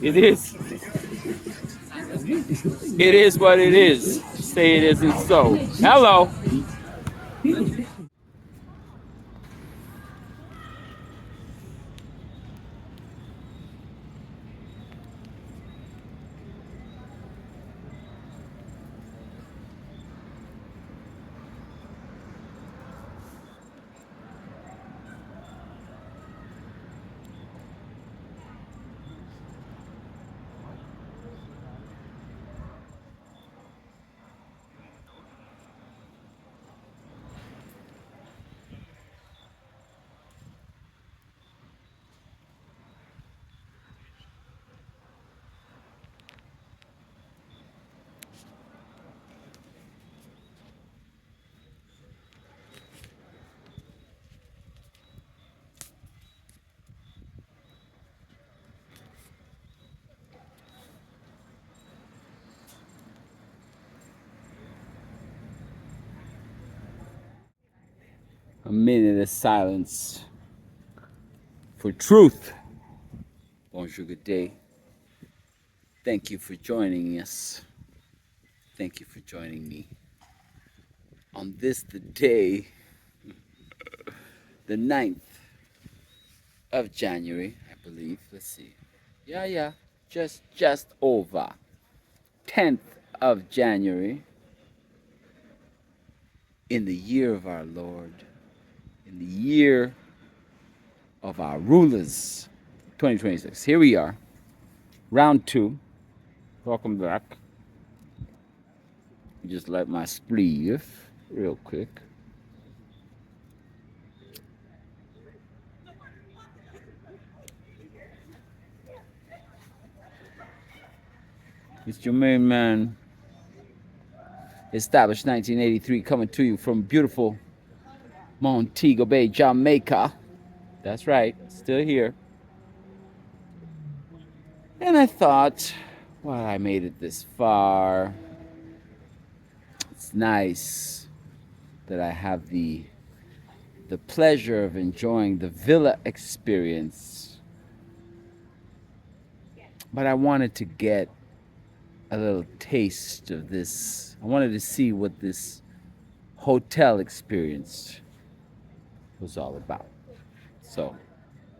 It is. It is what it is. Say it isn't so. Hello. A minute of silence for truth. Bonjour, good day. Thank you for joining us. Thank you for joining me on this, the day, the 9th of January, I believe. Let's see. Yeah. Just over. 10th of January in the year of our Lord, in the year of our rulers, 2026. Here we are, round 2. Welcome back. Just light my sleeve real quick. It's your main man, established 1983, coming to you from beautiful Montego Bay, Jamaica. That's right, still here. And I thought, well, I made it this far. It's nice that I have the pleasure of enjoying the villa experience. But I wanted to get a little taste of this. I wanted to see what this hotel experience was all about. So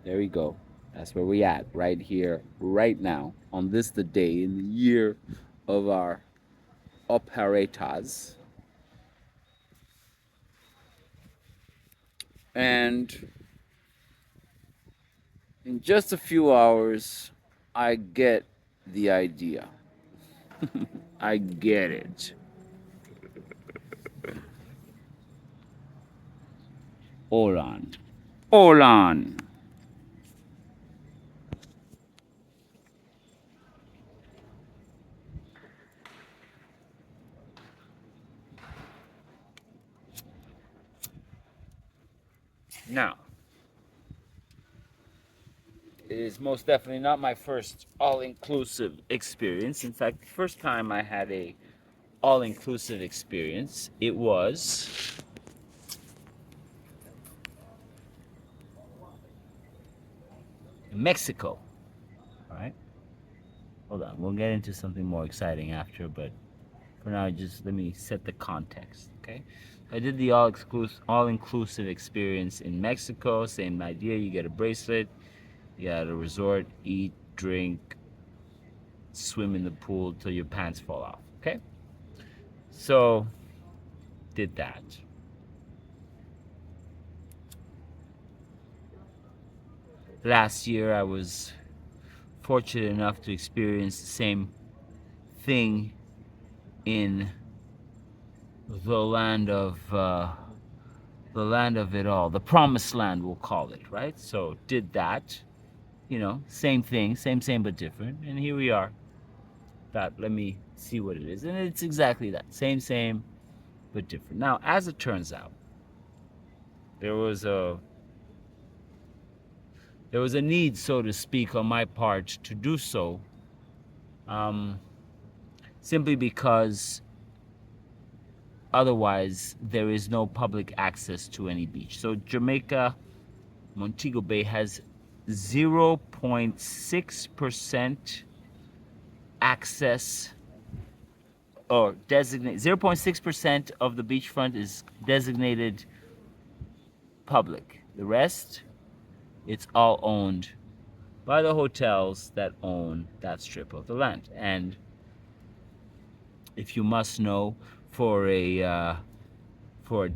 there we go. That's where we at, right here, right now, on this the day in the year of our operators. And in just a few hours, I get the idea. I get it. Hold on. Now, it is most definitely not my first all-inclusive experience. In fact, the first time I had a all-inclusive experience, it was in Mexico. All right. Hold on. We'll get into something more exciting after, but for now, just let me set the context. Okay. I did the all-inclusive experience in Mexico. Same idea. You get a bracelet. You at a resort, eat, drink, swim in the pool till your pants fall off. Okay. So, did that. Last year, I was fortunate enough to experience the same thing in the land of it all, the promised land, we'll call it, right? So did that, same thing, same but different, and here we are. Let me see what it is, and it's exactly that, same, but different. Now, as it turns out, there was a need, so to speak, on my part to do so, simply because otherwise there is no public access to any beach. So Jamaica, Montego Bay has 0.6% access, or designate 0.6% of the beachfront is designated public. The rest, it's all owned by the hotels that own that strip of the land. And if you must know, for a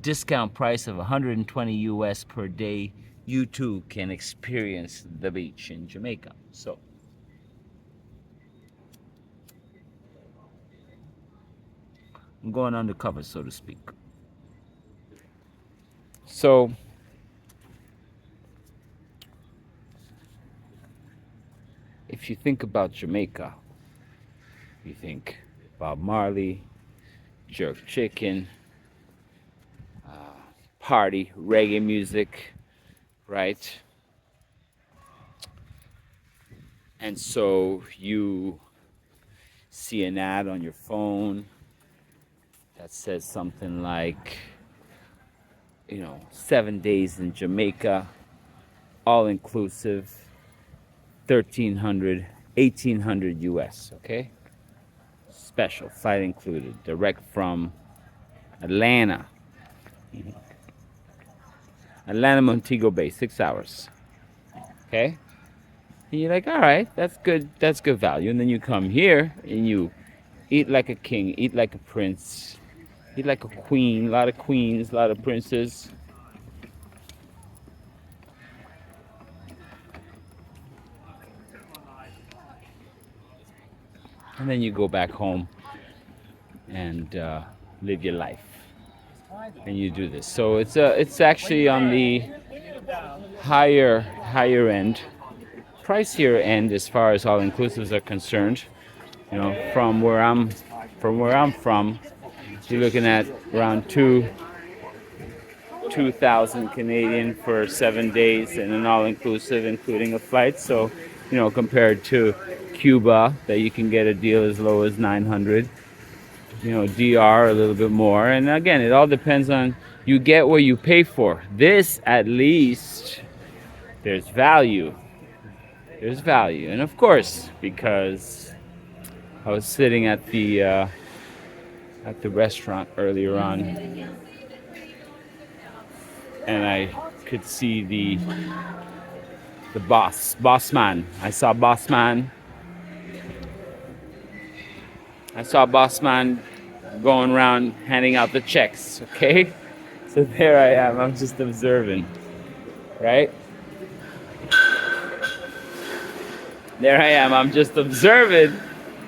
discount price of 120 US per day, you too can experience the beach in Jamaica. So I'm going undercover, so to speak. So if you think about Jamaica, you think Bob Marley, jerk chicken, party, reggae music, right? And so you see an ad on your phone that says something like, 7 days in Jamaica, all inclusive, 1,800 US, okay? Special, flight included, direct from Atlanta, Montego Bay, 6 hours, okay? And you're like, all right, that's good value. And then you come here and you eat like a king, eat like a prince, eat like a queen, a lot of queens, a lot of princes. And then you go back home and live your life. And you do this. So it's actually on the higher end, pricier end as far as all inclusives are concerned. From where I'm from, you're looking at around 2,000 Canadian for 7 days and an all-inclusive, including a flight. So, compared to Cuba, that you can get a deal as low as 900. DR a little bit more. And again, it all depends on, you get what you pay for. This, at least, there's value. There's value. And of course, because I was sitting at the restaurant earlier on, and I could see the boss man. I saw boss man going around handing out the checks, okay? So there I am, I'm just observing, right? There I am, I'm just observing,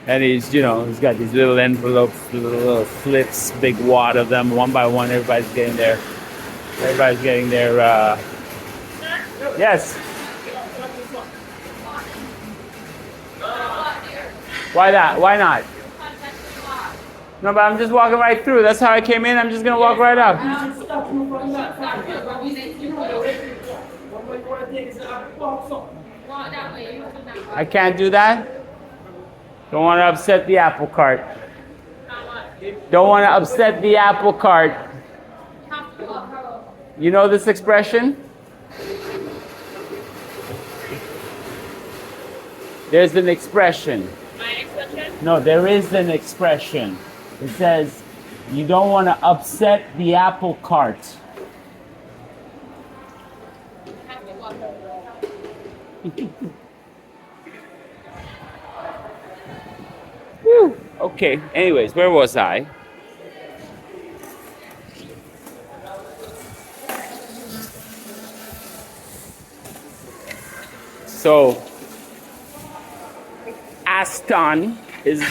and he's got these little envelopes, little slips, big wad of them, one by one. Everybody's getting their, yes. Why that? Why not? No, but I'm just walking right through. That's how I came in. I'm just gonna walk right up. I can't do that. Don't want to upset the apple cart. Don't want to upset the apple cart. You know this expression? There's an expression. My expression? No, there is an expression. It says, you don't want to upset the apple cart. Whew. Okay, anyways, where was I? So, Aston is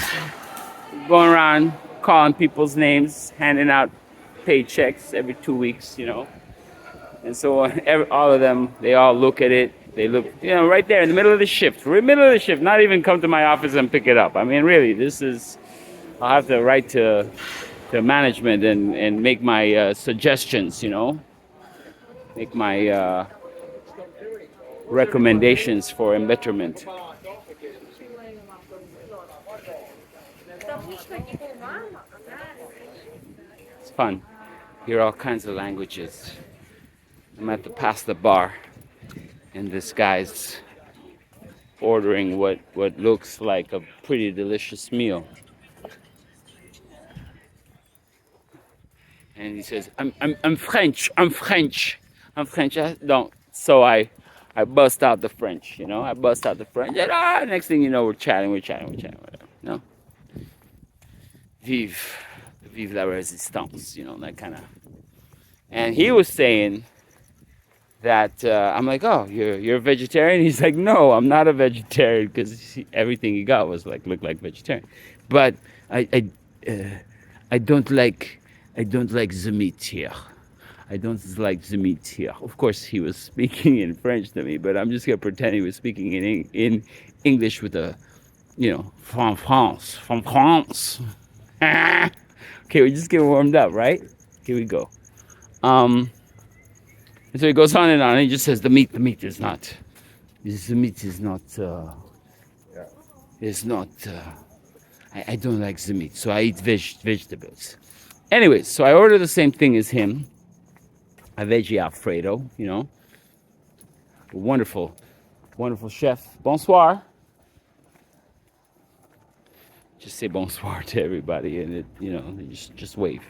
going around calling people's names, handing out paychecks every 2 weeks, And so all of them, they all look at it. They look, right there in the middle of the shift. We're in the middle of the shift, not even come to my office and pick it up. I mean, really, I'll have to write to to management and make my suggestions, you know, make my recommendations for betterment. It's fun. Hear all kinds of languages. I'm at the pasta bar, and this guy's ordering what looks like a pretty delicious meal. And he says, I'm French, I'm French, I'm French. Don't. So I bust out the French, you know, I bust out the French. And, next thing you know, we're chatting, whatever, no? Vive la résistance, you know, that kind of. And he was saying that I'm like, oh, you're a vegetarian? He's like, no, I'm not a vegetarian, because everything he got was like looked like vegetarian. But I don't like the meat here. I don't like the meat here. Of course, he was speaking in French to me, but I'm just gonna pretend he was speaking in English with a, you know, from France. Okay, we just get warmed up, right? Here we go. And so he goes on and on. And he just says the meat is not. I don't like the meat, so I eat vegetables. Anyway, so I order the same thing as him, a veggie Alfredo, you know. Wonderful, wonderful chef. Bonsoir. Just say bonsoir to everybody, and you know, just wave.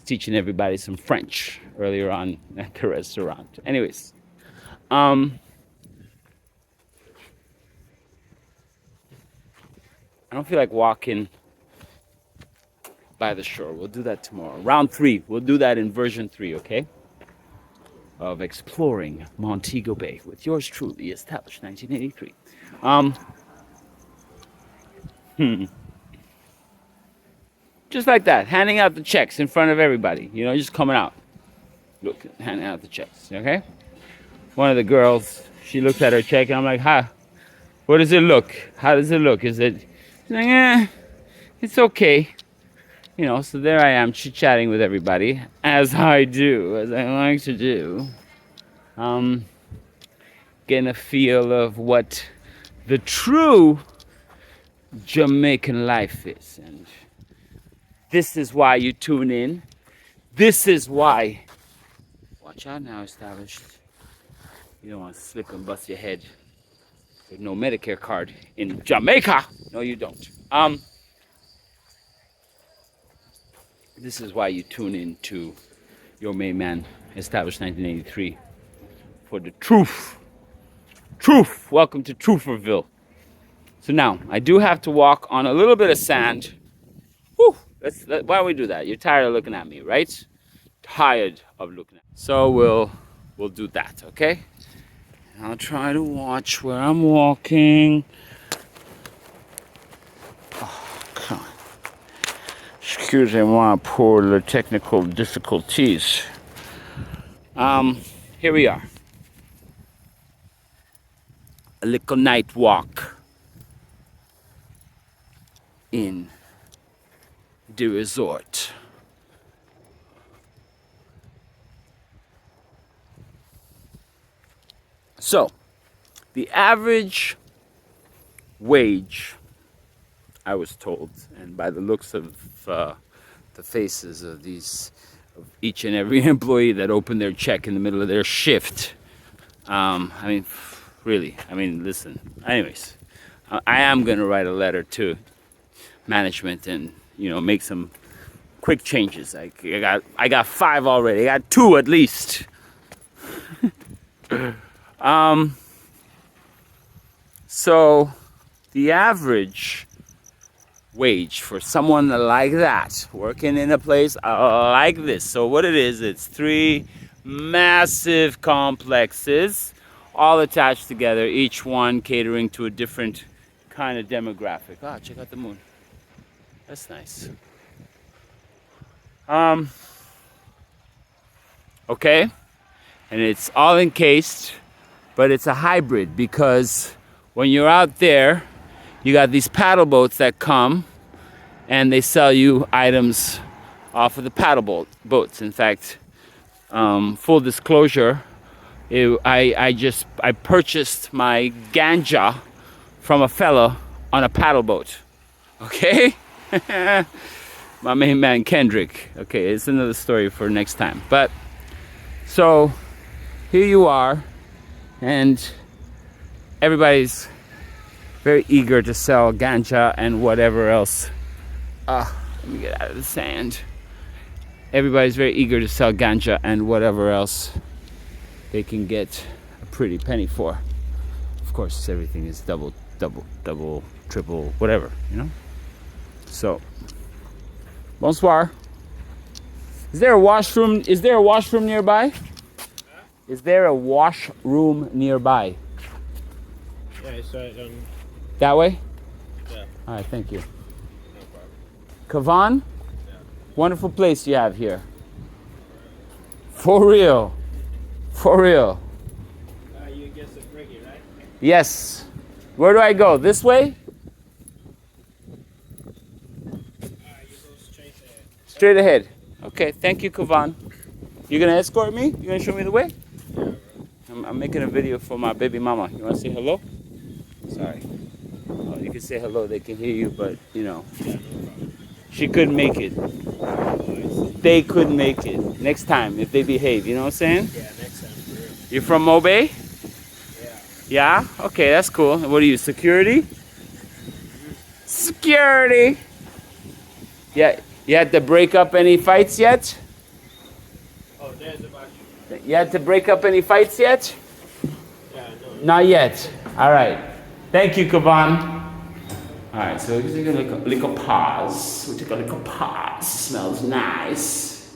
Teaching everybody some French earlier on at the restaurant. Anyways, I don't feel like walking by the shore. We'll do that tomorrow. Round 3. We'll do that in version 3, okay? Of exploring Montego Bay with yours truly, established 1983. Just like that, handing out the checks in front of everybody. You know, just coming out. Look, handing out the checks, okay? One of the girls, she looks at her check, and I'm like, what does it look? How does it look? Is it, she's like, it's okay. You know, so there I am, chit-chatting with everybody, as I like to do. Getting a feel of what the true Jamaican life is. And this is why you tune in. This is why. Watch out now, established. You don't want to slip and bust your head with no Medicare card in Jamaica. No, you don't. This is why you tune in to your main man, established 1983, for the truth. Truth. Welcome to Trutherville. So now, I do have to walk on a little bit of sand. Whew. Why don't we do that? You're tired of looking at me, right? Tired of looking at me. So we'll do that, okay? I'll try to watch where I'm walking. Oh, come on. Excusez-moi pour the technical difficulties. Here we are. A little night walk in the resort. So, the average wage, I was told, and by the looks of the faces of each and every employee that opened their check in the middle of their shift, listen. Anyways, I am going to write a letter to management and, you know, make some quick changes. I got 5 already. I got 2 at least. So the average wage for someone like that, working in a place like this. So what it is, it's 3 massive complexes, all attached together, each one catering to a different kind of demographic. Ah, check out the moon. That's nice. Okay, and it's all encased, but it's a hybrid, because when you're out there, you got these paddle boats that come, and they sell you items off of the boats. In fact, full disclosure, I purchased my ganja from a fella on a paddle boat. Okay, my main man Kendrick. Okay, it's another story for next time. But so here you are, and everybody's very eager to sell ganja and whatever else. Let me get out of the sand. Everybody's very eager to sell ganja and whatever else they can get a pretty penny for. Of course, everything is double, triple, whatever, you know? So, bonsoir. Is there a washroom? Is there a washroom nearby? Is there a washroom nearby? Yeah, it's right on. That way? Yeah. All right, thank you. No problem. Kavan? Yeah. Wonderful place you have here. For real. For real. You get some reggae, right? Yes. Where do I go? This way? You go straight ahead. Straight ahead. Okay, thank you, Kavan. You gonna escort me? You gonna show me the way? Yeah, bro. I'm making a video for my baby mama. You wanna say hello? Sorry. Oh, you can say hello, they can hear you, but you know. Yeah, no problem. She couldn't make it. They couldn't make it. Next time, if they behave, you know what I'm saying? Yeah, next time. For real. You're from Mobe? Yeah. Yeah? Okay, that's cool. What are you, security? Security! Yeah, you had to break up any fights yet? Oh, there's a bathroom. You had to break up any fights yet? Yeah, no. Not yet. All right. Thank you, Kavan. All right, so we'll take a little pause. We'll take a little pause. Smells nice.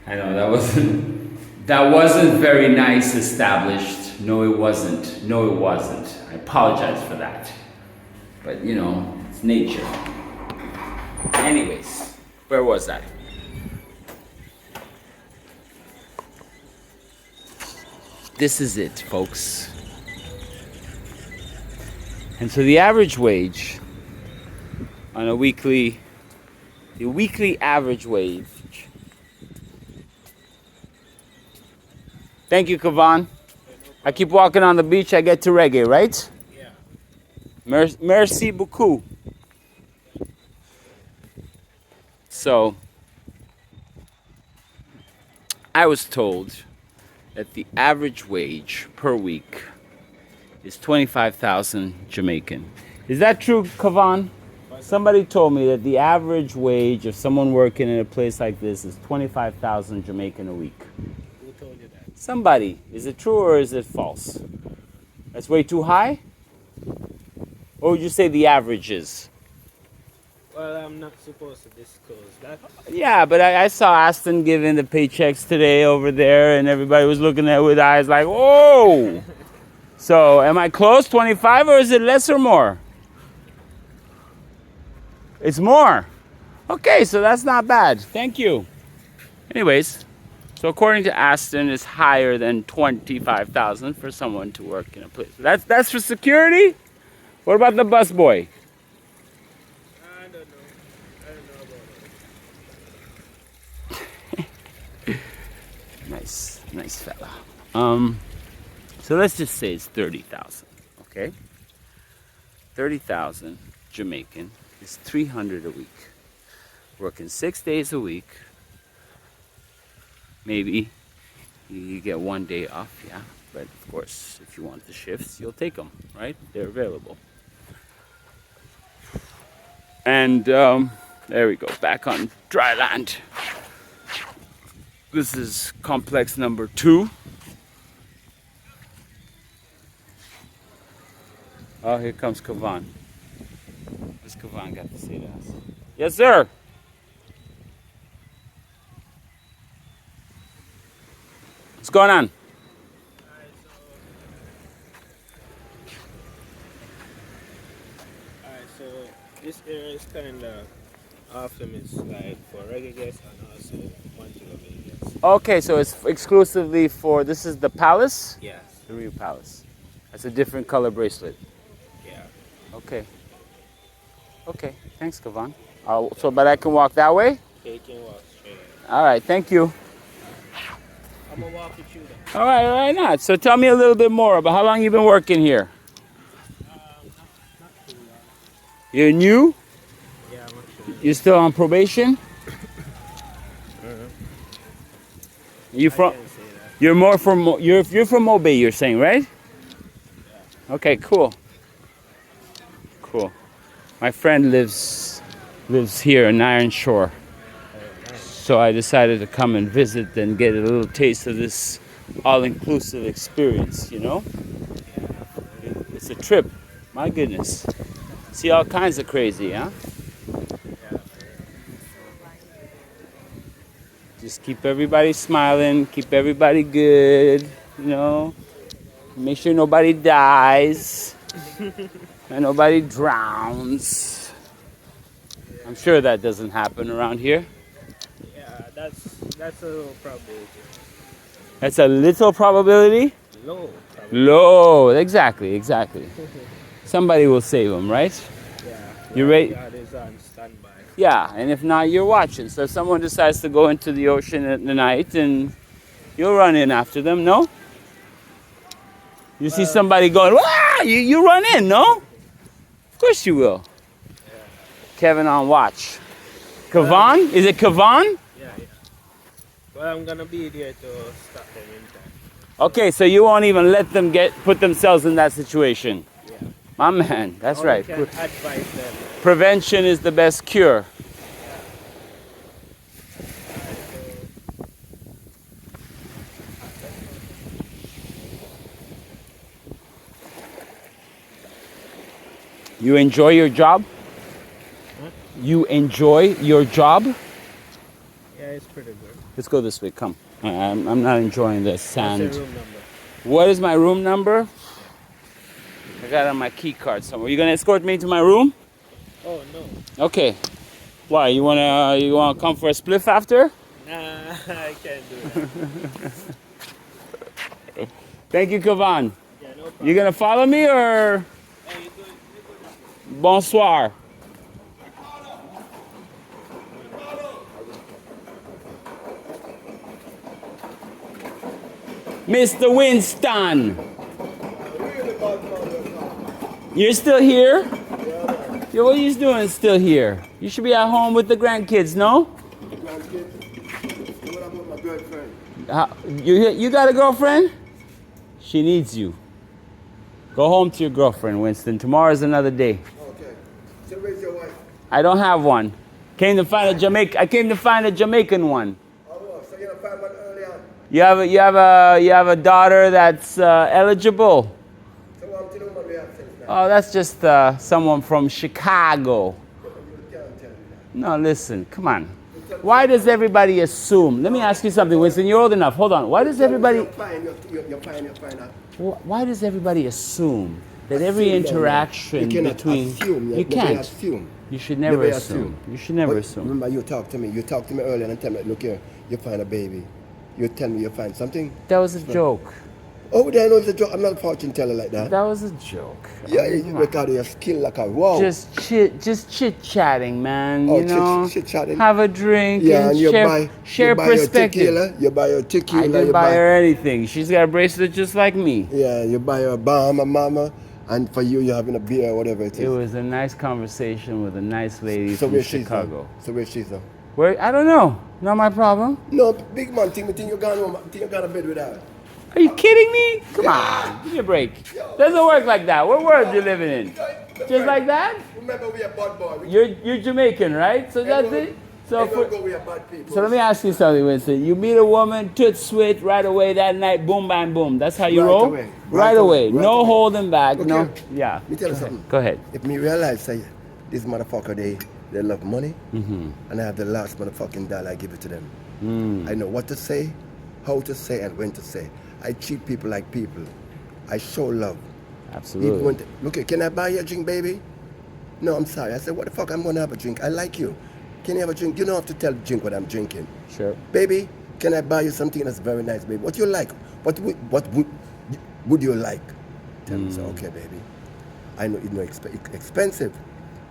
I know that wasn't very nice established. No, it wasn't. No, it wasn't. I apologize for that. But you know, it's nature. Anyways, where was I? This is it, folks. And so the average wage on the weekly average wage. Thank you, Kavan. I keep walking on the beach, I get to reggae, right? Yeah. Merci beaucoup. So, I was told that the average wage per week is 25,000 Jamaican. Is that true, Kavan? Somebody told me that the average wage of someone working in a place like this is 25,000 Jamaican a week. Who told you that? Somebody. Is it true or is it false? That's way too high? Or would you say the average is? Well, I'm not supposed to disclose that. Yeah, but I saw Aston giving the paychecks today over there, and everybody was looking at it with eyes like, "Whoa!" So, am I close, 25, or is it less or more? It's more. Okay, so that's not bad. Thank you. Anyways, so according to Aston, it's higher than 25,000 for someone to work in a place. That's for security? What about the busboy? I don't know. I don't know about it. Nice fella. So let's just say it's 30,000, okay? 30,000 Jamaican is 300 a week. Working 6 days a week. Maybe you get 1 day off, yeah. But of course, if you want the shifts, you'll take them, right? They're available. And there we go, back on dry land. This is complex number 2. Oh, here comes Kavan. What's Kavan got to say to us? Yes, sir. What's going on? Alright, so this area is kind of off limits, like for reggae guests and also Montego Bay guests. Okay, so it's exclusively for, this is the Palace? Yes. The Rio Palace. That's a different color bracelet. Yeah. Okay. Okay. Thanks, Kavan. But I can walk that way? Yeah, you can walk straight. All right. Thank you. I'm gonna walk with you then. All right. Why not? So tell me a little bit more about how long you been working here. Not too long. You're new? Yeah, I'm actually. You're still on probation? You from? I can say that. You're more from you're from Mobay, you're saying, right? Okay, cool. Cool. My friend lives here in Iron Shore. So I decided to come and visit and get a little taste of this all-inclusive experience, you know? It's a trip. My goodness. See all kinds of crazy, huh? Just keep everybody smiling, keep everybody good, you know? Make sure nobody dies and nobody drowns. I'm sure that doesn't happen around here. Yeah, that's a low probability. That's a little probability? Low. Low, exactly. Somebody will save them, right? Yeah. You ready? God is on standby. Yeah, and if not, you're watching. So if someone decides to go into the ocean at the night, and you'll run in after them, no? You see somebody going, ah! You run in, no? Of course you will. Kevin on watch. Kavan? Is it Kavan? Yeah. Well, I'm gonna be there to stop them in time. Okay, so you won't even let them put themselves in that situation. Yeah. My man, that's Or right. you can advise them. Prevention is the best cure. You enjoy your job? You enjoy your job? Yeah, it's pretty good. Let's go this way, come. I'm not enjoying the sand. What's your room number? What is my room number? I got it on my key card somewhere. You gonna escort me to my room? Oh no. Okay. Why? You wanna come for a spliff after? Nah, I can't do that. Thank you, Kavan. Yeah, no problem. You gonna follow me or Hey, you good? bonsoir? Mr. Winston, you're still here? Yo, what are you doing still here? You should be at home with the grandkids, no? What about my girlfriend? You got a girlfriend? She needs you. Go home to your girlfriend, Winston. Tomorrow's another day. Okay. So where's your wife? I don't have one. I came to find a Jamaican one. Oh, so you're gonna find one early on. You have a daughter that's eligible. So what do you know what we have since now? Oh, that's just someone from Chicago. You can't tell me that. No, listen, come on. Why does everybody assume? Let me ask you something, Winston. You're old enough. Hold on. Why does everybody? You're fine. Why does everybody assume that every interaction you cannot between assume. you can't? Assume. You should never assume. You should never But assume. Remember, you talked to me. You talked to me earlier and tell me, look here, you find a baby. You tell me you find something. That was a joke. Oh, then I know it's a joke. I'm not a fortune teller like that. That was a joke. Yeah, you record your skill like a wow. Just chit chatting, man. Oh, you know, chit-chatting. have a drink Yeah, and you share buy perspective. You buy your tequila. I didn't buy her anything. She's got a bracelet just like me. Yeah, you buy her balm, a mama, and for you're having a beer or whatever it is. It was a nice conversation with a nice lady So from where she's Chicago. now? So where she's now? Where? I don't know. Not my problem. No, big man, think you gone home, think you got a bed with her. Are you kidding me? Come on, give me a break. Doesn't work like that. What world you living in? Just like that? Remember, we are bad boy. You're Jamaican, right? So that's it. So We are bad people. so let me ask you something, Winston. You meet a woman, toot sweet, right away that night, boom, bam, boom. That's how you Right roll? away. Right away. Right No away. holding back. Okay. No. Yeah. Let me tell you something. Go ahead. If me realize, say, this motherfucker, they love money, and I have the last motherfucking dollar, I give it to them. I know what to say, how to say, and when to say. I treat people like people. I show love. Absolutely. Even when look here, can I buy you a drink, baby? No, I'm sorry. I said, what the fuck, I'm gonna have a drink. I like you. Can you have a drink? You don't have to tell the drink what I'm drinking. Sure. Baby, can I buy you something that's very nice, baby? What you like? What would you like? tell me, say, okay, baby, I know it's expensive,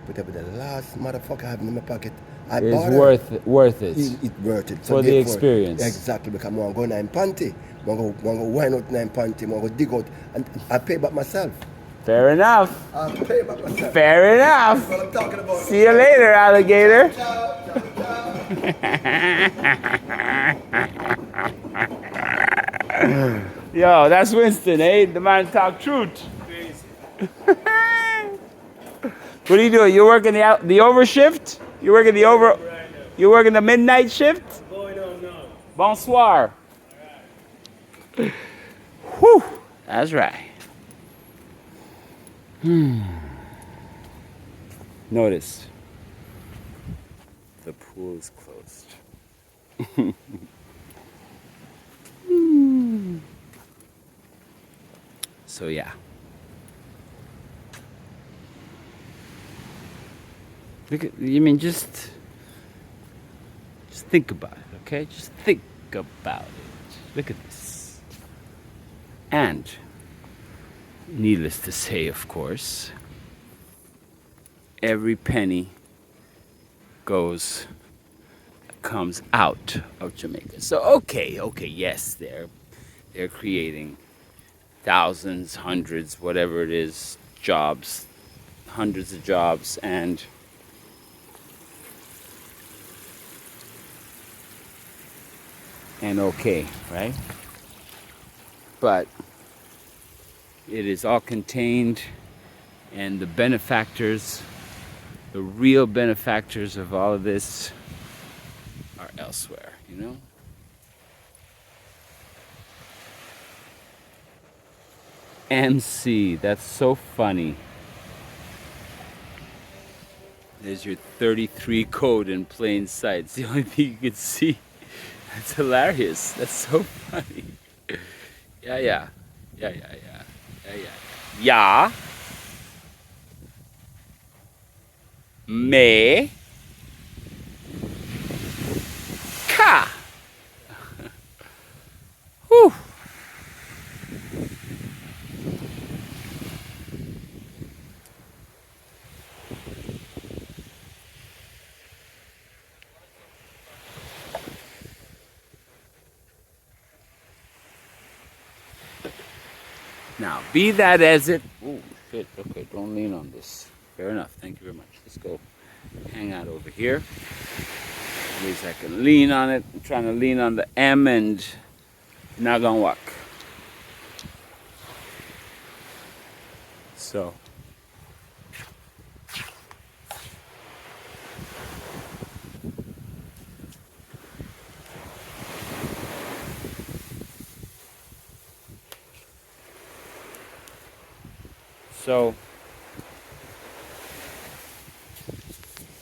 but it'll be the last motherfucker I have in my pocket. I It's bought her. worth it. It's worth it. For the therefore, experience. Exactly, because I'm going to go nine panty. I'm going to wind out nine panty. I'm going to dig out, and I pay back myself. Fair enough. I pay back myself. Fair enough. That's what I'm talking about. See you later, alligator. Ciao, ciao, ciao. Yo, that's Winston, eh? The man talk truth. Crazy. What are you doing? You working the overshift? You working the over? Right now. You working the midnight shift? Going on now. Bonsoir. Whew. That's right. Notice the pool is closed. So yeah. Look at, you mean just think about it, okay? Just think about it. Look at this. And needless to say, of course, every penny comes out of Jamaica. So okay, yes, they're creating thousands, hundreds, whatever it is, jobs, hundreds of jobs, and okay, right? But it is all contained, and the benefactors, the real benefactors of all of this are elsewhere, you know? MC, that's so funny. There's your 33 code in plain sight. It's the only thing you can see. That's hilarious. That's so funny. Yeah. Me. Ka. Whew. Now, be that as it... Oh, shit. Okay, don't lean on this. Fair enough. Thank you very much. Let's go hang out over here. At least I can lean on it. I'm trying to lean on the M and not gonna work. So... So,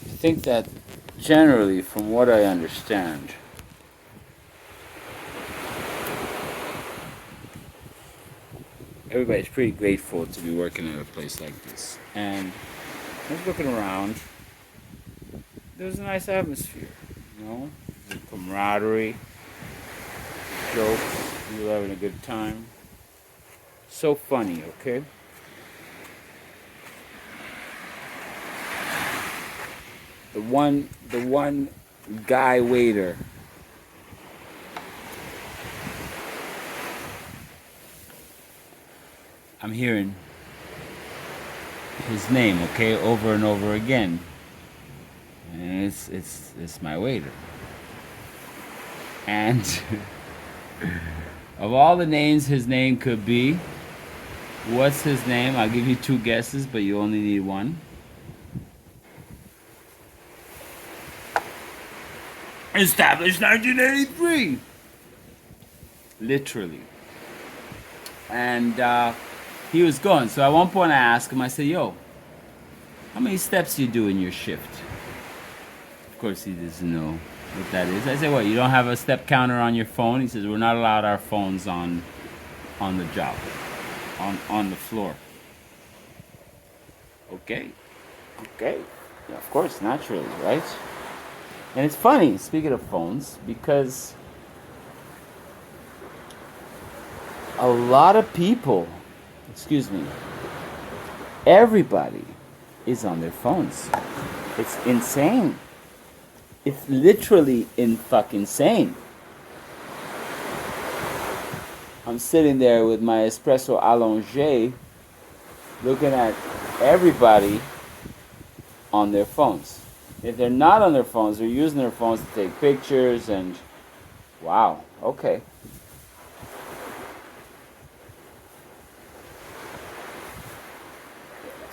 I think that generally, from what I understand, everybody's pretty grateful to be working at a place like this. And I was looking around, there's a nice atmosphere, you know, the camaraderie, jokes, people having a good time. So funny, okay? The one guy waiter, I'm hearing his name, okay, over and over again, and it's my waiter. And of all the names his name could be, what's his name? I'll give you two guesses, but you only need one. Established 1983. Literally. And he was going. So at one point I asked him, I said, yo, how many steps you do in your shift? Of course he doesn't know what that is. I said, what, you don't have a step counter on your phone? He says, we're not allowed our phones on the job, on the floor. Okay. Yeah, of course, naturally, right? And it's funny, speaking of phones, because a lot of people excuse me, everybody is on their phones. It's insane. It's literally fucking insane. I'm sitting there with my espresso allongé, looking at everybody on their phones. If they're not on their phones, they're using their phones to take pictures and wow, okay.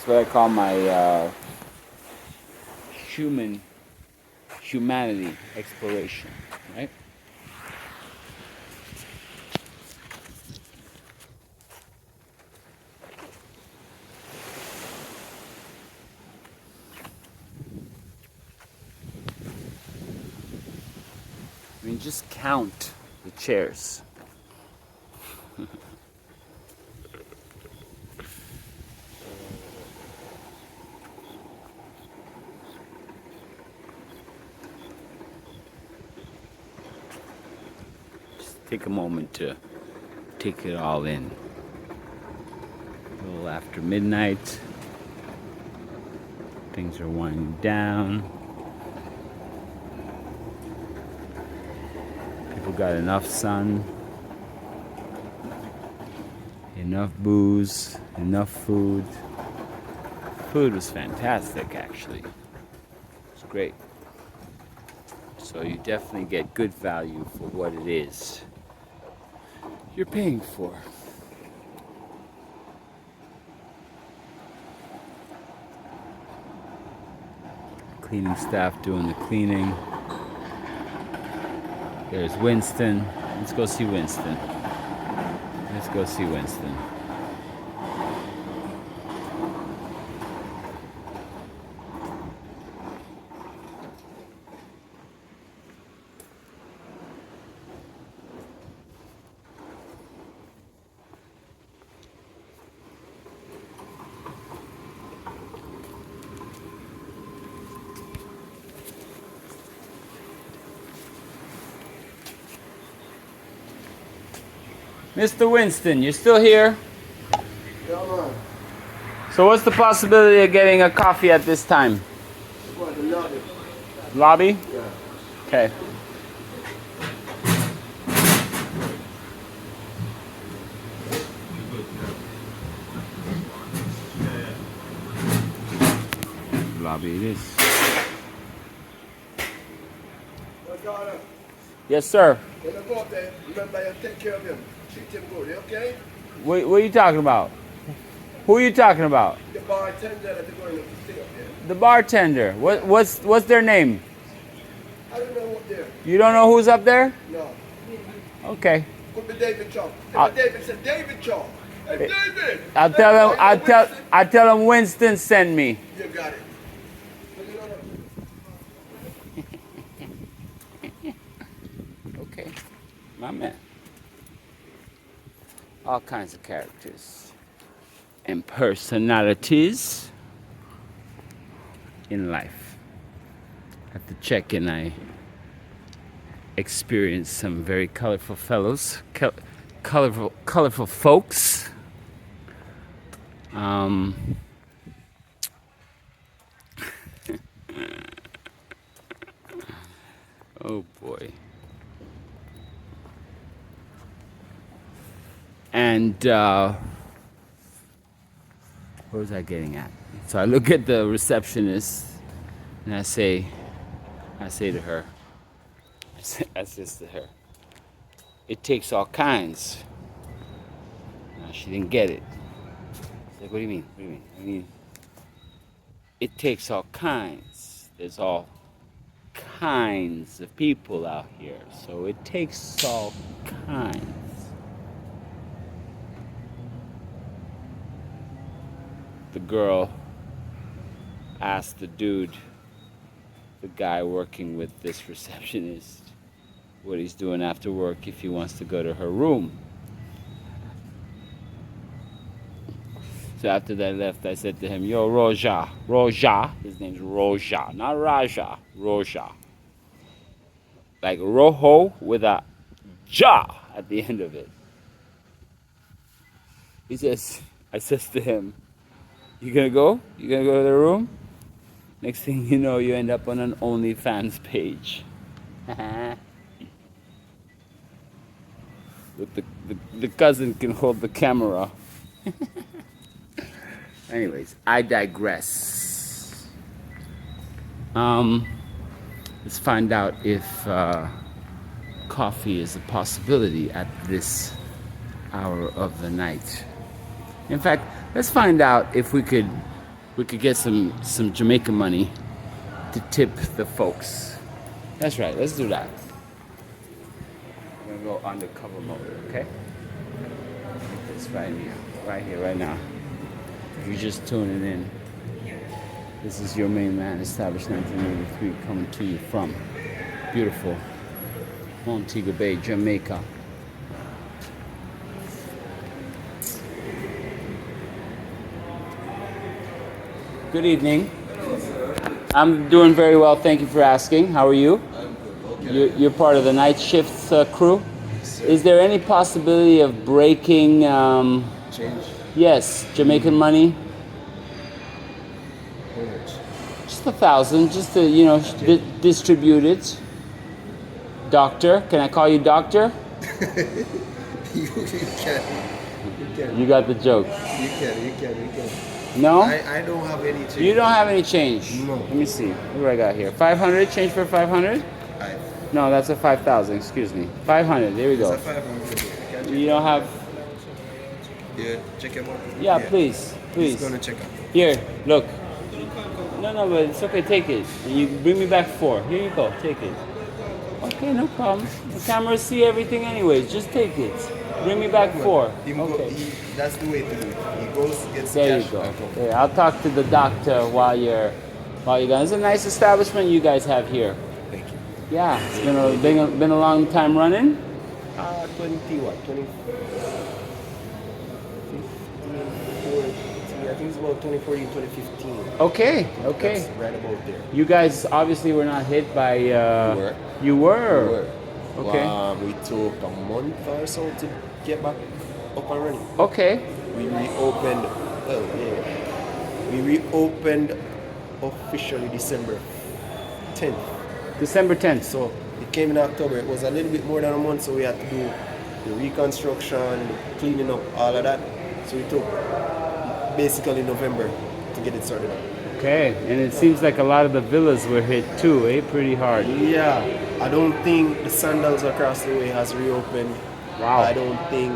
That's what I call my humanity exploration, right? I mean, just count the chairs. Just take a moment to take it all in. A little after midnight. Things are winding down. People got enough sun, enough booze, enough food. Food was fantastic, actually. It's great. So you definitely get good value for what it is you're paying for. Cleaning staff doing the cleaning. There's Winston. Let's go see Winston. Let's go see Winston. Mr. Winston, you still here? Yeah, man. So what's the possibility of getting a coffee at this time? What, the lobby? Lobby? Yeah. Okay. Lobby it is. Yes, sir. When I go up there, remember you take care of him. Treat him good, okay? What are you talking about? Who are you talking about? The bartender that you're going to stay up there. The bartender. What's their name? I don't know what they're. You don't know who's up there? No. Okay. Could be David Chong. David said David Chong. Hey, David! I tell him Winston send me. You got it. Okay. My man. All kinds of characters and personalities in life. At the check-in, I experienced some very colorful fellows, colorful folks. Oh boy. And what was I getting at? So I look at the receptionist and I say to her, I says to her, it takes all kinds. No, she didn't get it. She's like, what do you mean? What do you mean? I mean, it takes all kinds. There's all kinds of people out here. So it takes all kinds. The girl asked the guy working with this receptionist, what he's doing after work, if he wants to go to her room. So after they left, I said to him, yo, Roja, his name's Roja, not Raja, Roja. Like Rojo with a ja at the end of it. He says, I says to him, "You gonna go? You gonna go to the room?" Next thing you know, you end up on an OnlyFans page. But the cousin can hold the camera. Anyways, I digress. Let's find out if coffee is a possibility at this hour of the night. In fact, let's find out if we could get some Jamaican money to tip the folks. That's right. Let's do that. I'm gonna go undercover mode. Okay. This right here, right now. If you're just tuning in, this is your main man, established 1983, coming to you from beautiful Montego Bay, Jamaica. Good evening. I'm doing very well, thank you for asking. How are you? You're part of the night shift crew? Is there any possibility of breaking... Change. Yes, Jamaican money? How much? Just 1,000, just to, distribute it. Doctor, can I call you doctor? You can. You got the joke. You can. No? I don't have any change. You don't have any change? No. Let me see. What do I got here? 500? Change for 500? No, that's a 5,000, excuse me. 500, there we go. It's a 500. You don't have... Yeah, check him out. Yeah, please. He's gonna check out. Here, look. No, but it's okay, take it. And you bring me back 4. Here you go, take it. Okay, no problem. The cameras see everything anyways, just take it. Bring me back 4. Okay. That's the way to do it. He goes, gets There cash. you go. Yeah, I'll talk to the doctor while you're gone. It's a nice establishment you guys have here. Thank you. Yeah, it's been a long time running. 20 what? 20? 15, I think it's about 2014, 2015. Okay. That's right about there. You guys obviously were not hit by. were. You were. Okay. We took a month or so to get back up and running. Okay. We reopened. We reopened officially December 10th. December 10th. So it came in October. It was a little bit more than a month, so we had to do the reconstruction, cleaning up, all of that. So we took basically November to get it sorted out. Okay, and it seems like a lot of the villas were hit too, pretty hard. Yeah, I don't think the Sandals across the way has reopened. Wow. I don't think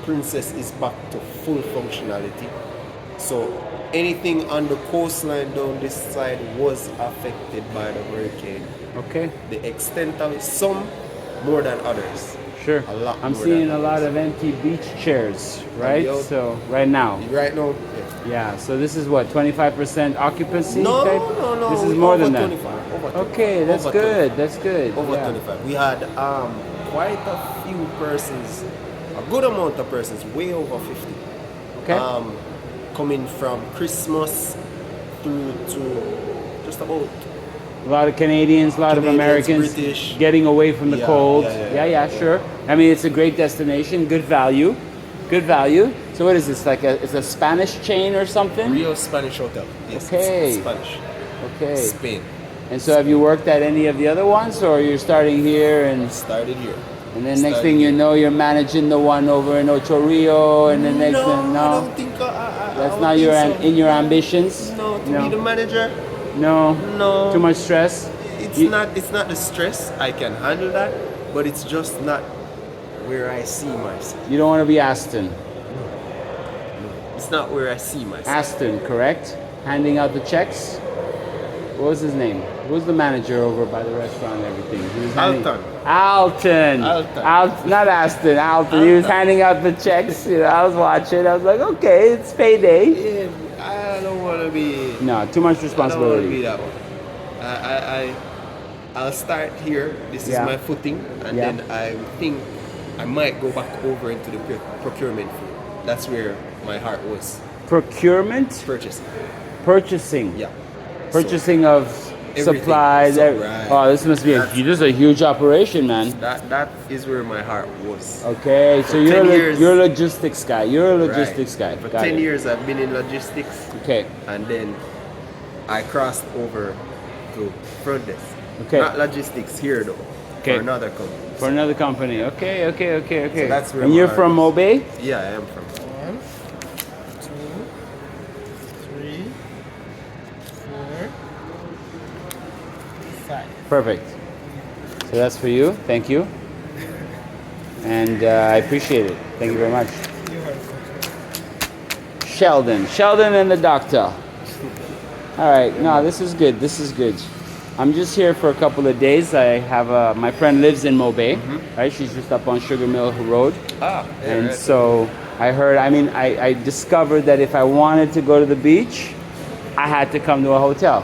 Princess is back to full functionality. So anything on the coastline down this side was affected by the hurricane. Okay. The extent of it, some more than others. Sure. A lot I'm more seeing than a lot others. of empty beach chairs, right? Yeah. So right now. Right now, Yeah. So this is what, 25% occupancy? No, type? no. This is we more over than that. 25, over 25, Okay, that's over good. 25. That's good. Over Yeah. 25. We had quite a few persons, a good amount of persons, way over 50. Okay. Coming from Christmas through to just about. A lot of Canadians, a lot of Canadians, Americans British. getting away from the Yeah, cold. yeah. Sure. I mean, it's a great destination, good value. So what is this? It's a Spanish chain or something? Real Spanish hotel. Yes, Okay. it's Spanish. Okay. Spain. And so have you worked at any of the other ones, or you're starting here and Started here. then next thing you know, you're managing the one over in Ocho Rio, and the next thing, I don't think that's not your in your ambitions. No, to be the manager. No. No. Too much stress. It's not the stress. I can handle that, but it's just not where I see myself. You don't want to be Aston. It's not where I see myself. Aston, correct? Handing out the checks. What was his name? Who was the manager over by the restaurant and everything? He was Alton. Not Aston. Alton. He was handing out the checks. I was watching. I was like, okay, it's payday. Yeah, I don't want to be. No, too much I don't want to be responsibility. that one. I'll start here. This is Yeah. my footing, and Yeah. then I think I might go back over into the procurement field. That's where my heart was. Procurement? Purchasing. Purchasing. Yeah. Purchasing of Everything. supplies. Right. Oh, this must be this is a huge operation, man. That is where my heart was. Okay, so For you're 10 years. you're a logistics guy. You're a Right. logistics guy. For Got 10 it. years I've been in logistics, Okay. and then I crossed over to front desk. Okay. Not logistics here though. Okay. For another company. For another company. Okay. So that's where And my you're heart from is. Mobay? Yeah, I am from. 1, 2, 3, 4, 5. Perfect. So that's for you. Thank you. And I appreciate it. Thank you very much. Sheldon and the doctor. All right. No, this is good. This is good. I'm just here for a couple of days. I have my friend lives in Mobay, right? She's just up on Sugar Mill Road. Ah, yeah, And right. so I heard, I discovered that if I wanted to go to the beach, I had to come to a hotel.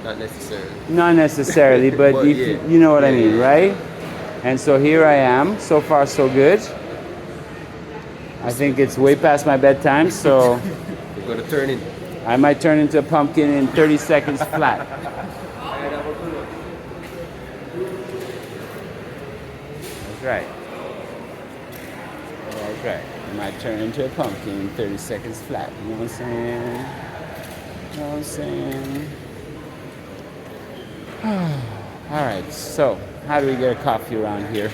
Not necessarily. Not necessarily, but But if, yeah. you know what I Yeah, mean, yeah. right? And so here I am. So far, so good. I think it's way past my bedtime, so You're gonna turn in. I might turn into a pumpkin in 30 seconds flat. That's right. That's right. I might turn into a pumpkin in 30 seconds flat. You know what I'm saying? You know what I'm saying? All right, so how do we get a coffee around here?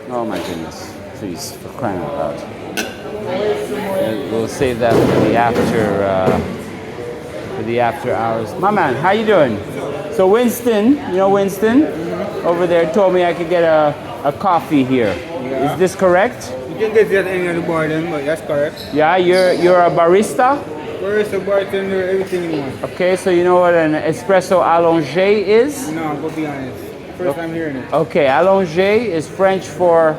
Oh my goodness, please, for crying out loud. We'll save that for the after hours. My man, how you doing? So Winston, you know Winston, over there told me I could get a coffee here. Yeah. Is this correct? You can get it at any other bar then, but that's correct. Yeah, you're a barista? Where is the bartender, everything in one? Okay, so you know what an espresso allongé is? No, go be honest. First time hearing it. Okay, allongé is French for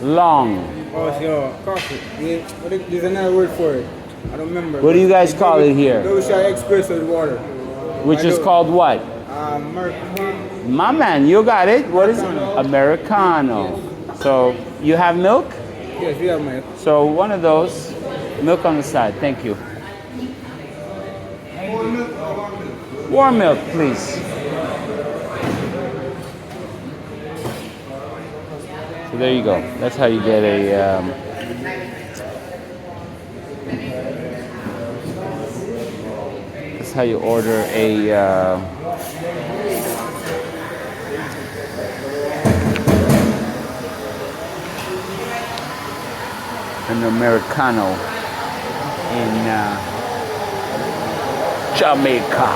long. Oh, so coffee. Yeah, there's another word for it. I don't remember. What do you guys call it here? Double shot espresso with water. Which is called what? Americano. My man, you got it. What is it? Americano. So you have milk? Yes, we have milk. So one of those, milk on the side. Thank you. Warm milk, please. So there you go. That's how you get a. That's how you order a. An Americano in Jamaica.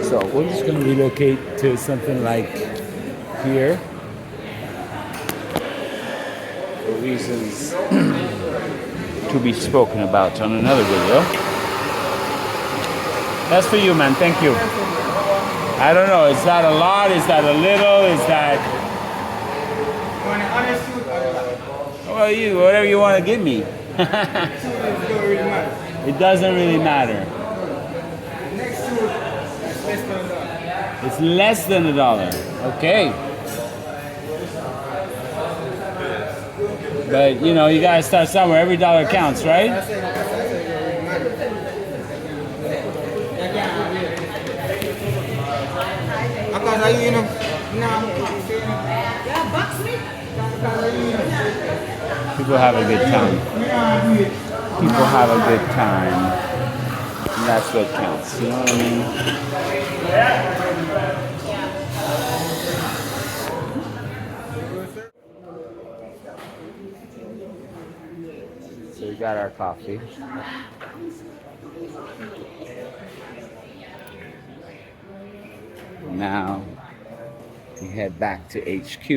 So we're just going to relocate to something like here for reasons to be spoken about on another video. That's for you, man. Thank you. I don't know. Is that a lot? Is that a little? Is that... Well, whatever you want to give me. It doesn't really matter. It's less than $1. Okay. But you know, you gotta start somewhere. Every dollar counts, right? People have a good time. People have a good time. And that's what counts. You know what I mean? So we got our coffee. Now we head back to HQ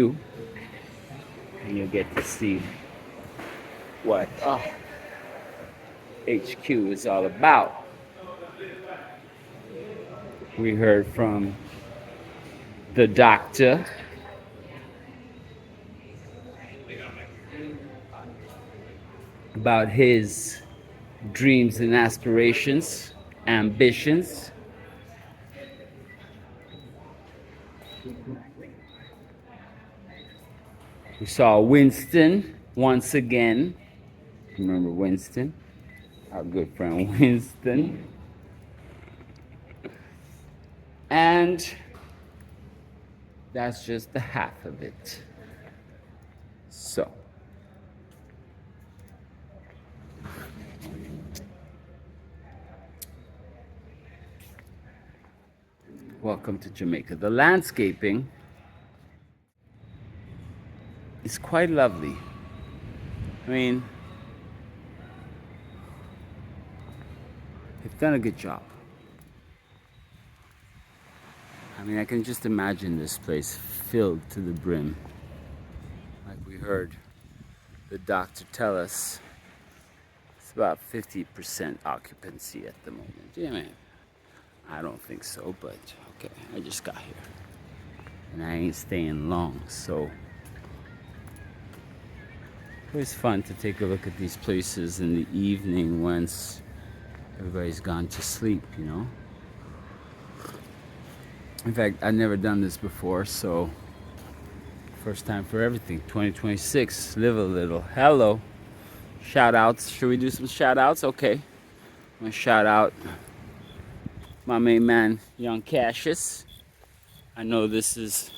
and you'll get to see what HQ is all about. We heard from the doctor about his dreams and aspirations, ambitions. We saw Winston once again. Remember Winston? Our good friend Winston. And that's just the half of it. So, welcome to Jamaica. The landscaping is quite lovely. I mean, they've done a good job. I mean, I can just imagine this place filled to the brim. Like we heard the doctor tell us, it's about 50% occupancy at the moment. Yeah, man. I don't think so, but okay, I just got here. And I ain't staying long, so it was fun to take a look at these places in the evening once everybody's gone to sleep, you know? In fact, I've never done this before, so first time for everything. 2026, live a little. Hello. Shout outs. Should we do some shout outs? Okay. I'm gonna shout out my main man, Young Cassius. I know this is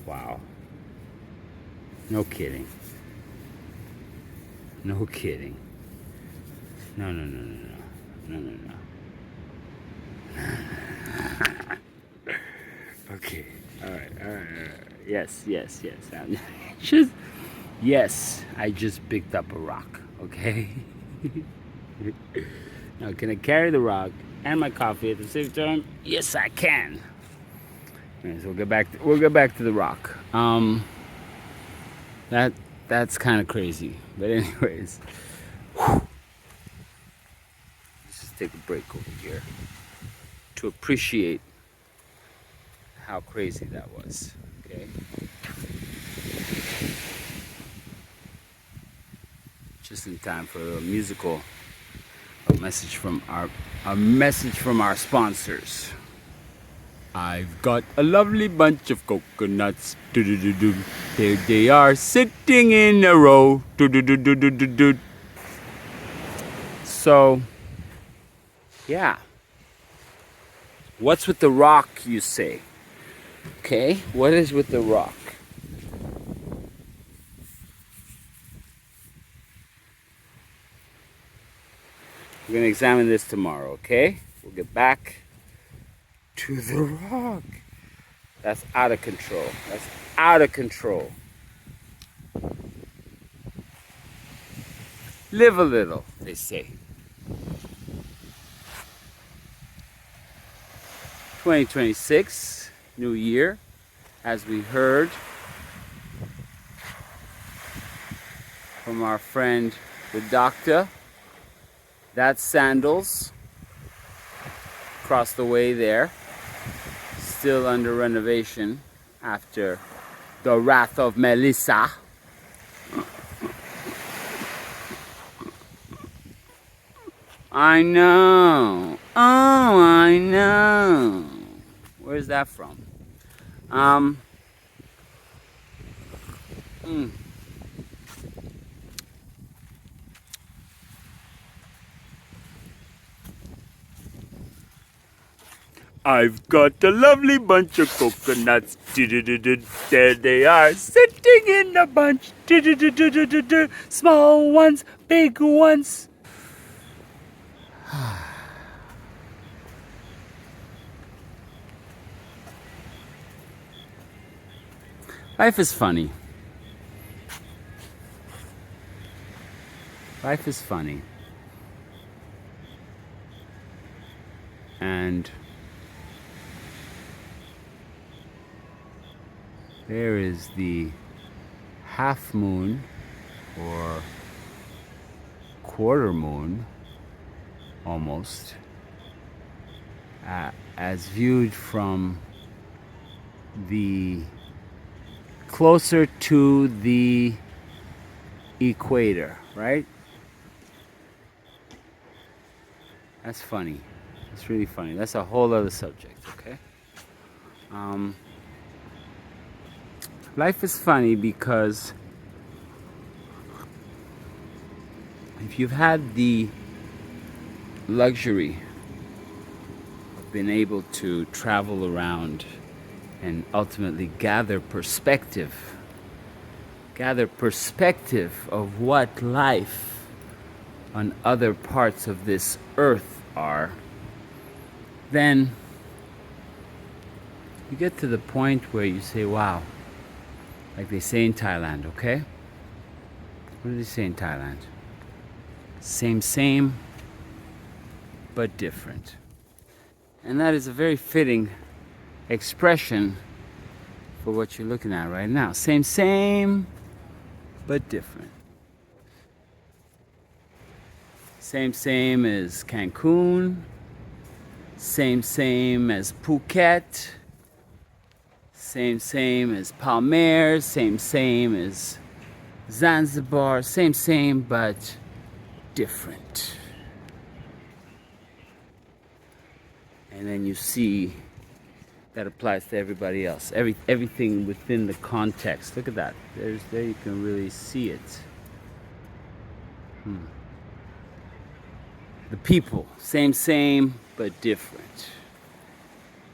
wow. No kidding. No kidding. No, no, no, no, no. No, no, no. Okay. All right, all right, all right. Yes, yes, yes. Just, yes, I just picked up a rock, okay? Now, can I carry the rock and my coffee at the same time? Yes, I can. Okay, so we'll get back to the rock. That's kind of crazy. But anyways, whew. Let's just take a break over here to appreciate how crazy that was. Okay. Just in time for a musical message from our sponsors. I've got a lovely bunch of coconuts. Do-do-do-do. There they are, sitting in a row. Do-do-do-do-do-do. So, yeah. What's with the rock, you say? Okay, what is with the rock? We're gonna examine this tomorrow, okay? We'll get back to the rock. That's out of control. That's out of control. Live a little, they say. 2026, new year, as we heard from our friend the doctor. That's Sandals across the way there, still under renovation after the wrath of Melissa. I know. Oh, I know. Where's that from? I've got a lovely bunch of coconuts. There they are, sitting in a bunch. Small ones, big ones. Life is funny. Life is funny. And there is the half moon or quarter moon almost, as viewed from the closer to the equator, right? That's funny. It's really funny. That's a whole other subject, okay? Life is funny because if you've had the luxury of being able to travel around and ultimately gather perspective of what life on other parts of this earth are, then you get to the point where you say, wow, like they say in Thailand, okay? What do they say in Thailand? Same, but different. And that is a very fitting expression for what you're looking at right now. Same, but different. Same as Cancun. Same as Phuket. Same as Palmair. Same as Zanzibar. Same, but different. And then you see that applies to everybody else. Everything within the context. Look at that. There you can really see it. The people, same, but different.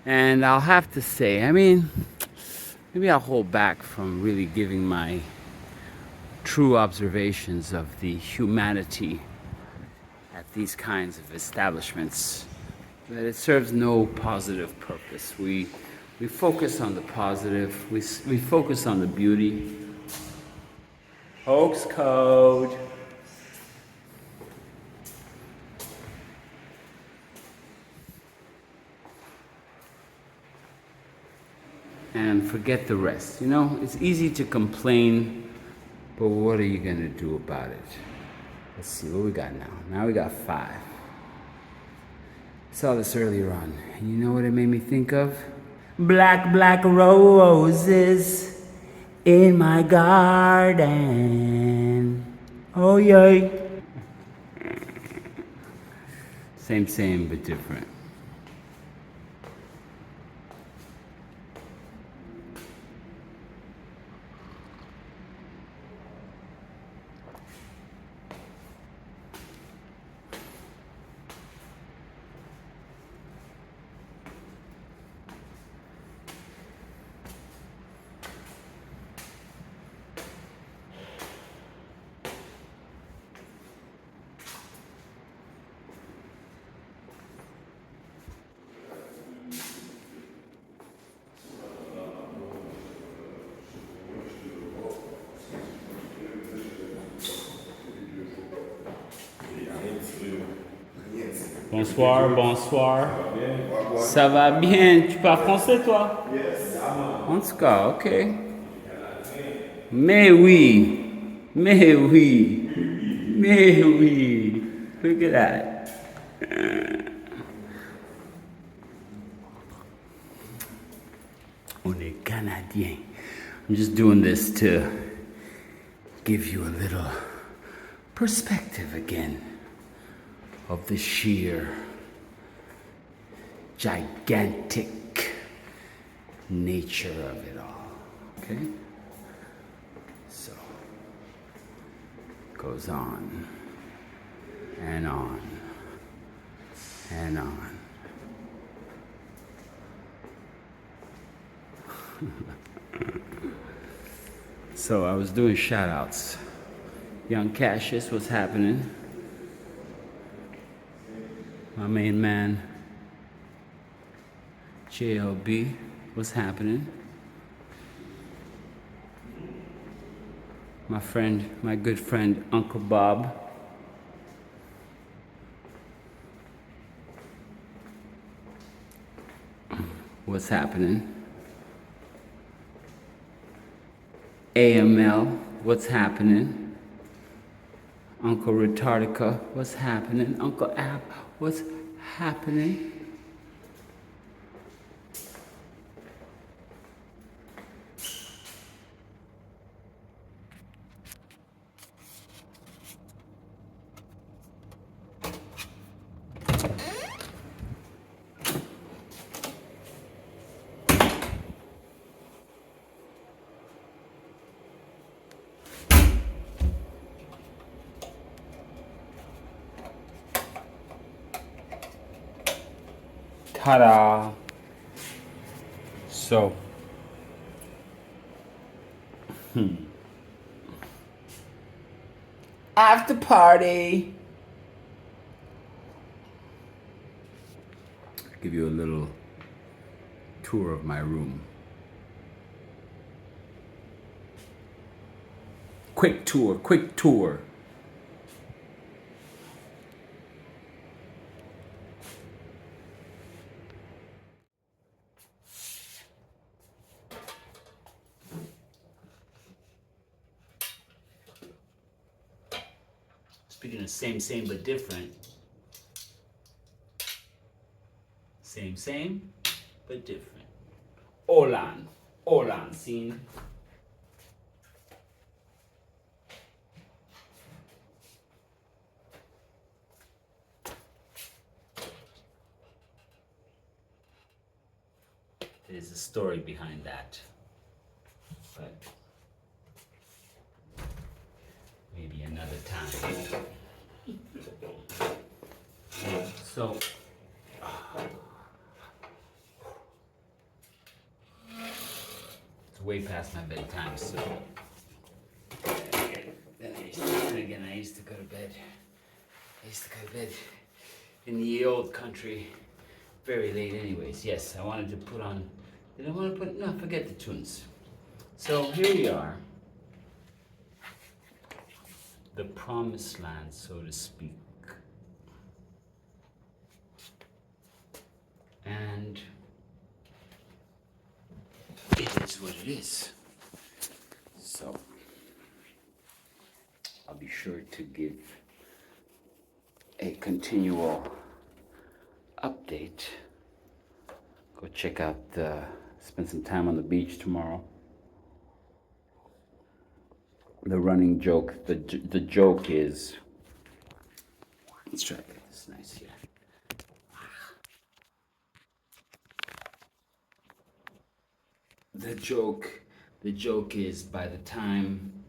And I'll have to say, I mean, maybe I'll hold back from really giving my true observations of the humanity at these kinds of establishments. But it serves no positive purpose. We focus on the positive. We focus on the beauty. Hoax code. And forget the rest. You know, it's easy to complain, but what are you gonna do about it? Let's see what we got now. Now we got 5. Saw this earlier on, and you know what it made me think of? Black roses in my garden. Oh yay. Same, but different. Bonsoir. Ça va bien? Tu parles français, toi? Yes. En tout cas, ok. Mais oui. Look at that. On est Canadien. I'm just doing this to give you a little perspective again of the sheer gigantic nature of it all. Okay? So it goes on and on and on. So I was doing shout outs. Young Cassius, what's happening? My main man, JLB, what's happening? My good friend, Uncle Bob, what's happening? AML, what's happening? Uncle Retardica, what's happening? Uncle Ab, what's happening? Ta-da! So, after party. I'll give you a little tour of my room. Quick tour, quick tour. Speaking of same but different. Same but different. Olan scene. There's a story behind that, but maybe another time. So, it's way past my bedtime, so then I used to go to bed. I used to go to bed in the old country very late anyways. Yes, I wanted to put on, did I want to put, no, forget the tunes. So here we are, the promised land, so to speak. And it is what it is. So I'll be sure to give a continual update. Go check out, spend some time on the beach tomorrow. The running joke, the joke is, let's try to get this nice here. The joke is by the time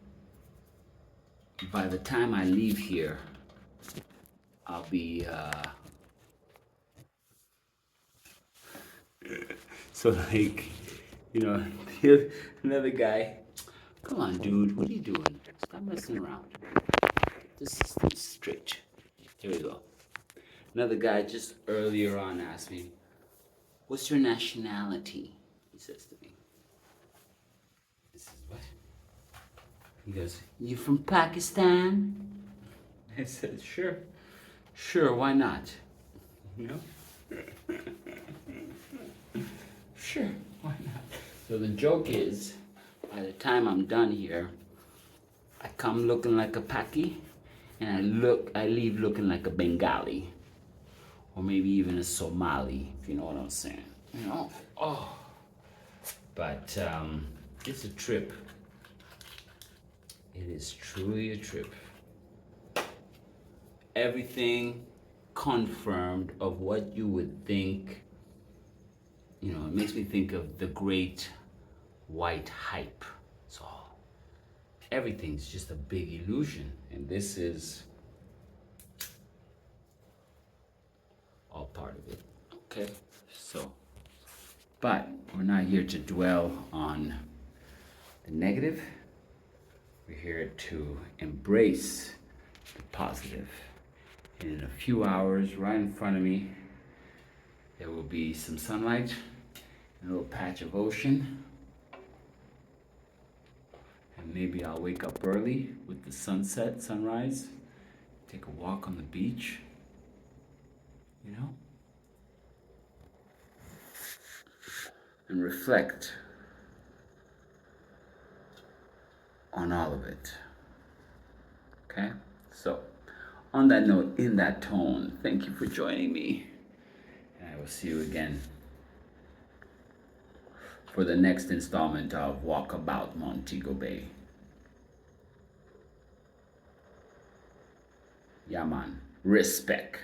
I leave here, I'll be, so like, you know, another guy, come on dude, what are you doing? Stop messing around. This is straight. Here we go. Another guy just earlier on asked me, what's your nationality? He says to me. This is what? He goes, you from Pakistan? I said, sure, why not? You know? Sure, why not? So the joke is, by the time I'm done here, I come looking like a Paki, and I leave looking like a Bengali, or maybe even a Somali, if you know what I'm saying. You know? Oh. But it's a trip. It is truly a trip. Everything confirmed of what you would think. You know, it makes me think of the great white hype. So everything's just a big illusion, and this is all part of it. Okay, so, but we're not here to dwell on the negative. We're here to embrace the positive. And in a few hours, right in front of me, there will be some sunlight, a little patch of ocean, and maybe I'll wake up early with the sunrise, take a walk on the beach, you know? and reflect on all of it. Okay? So, on that note, in that tone, thank you for joining me. And I will see you again for the next installment of Walkabout Montego Bay. Yeah, man. Respect.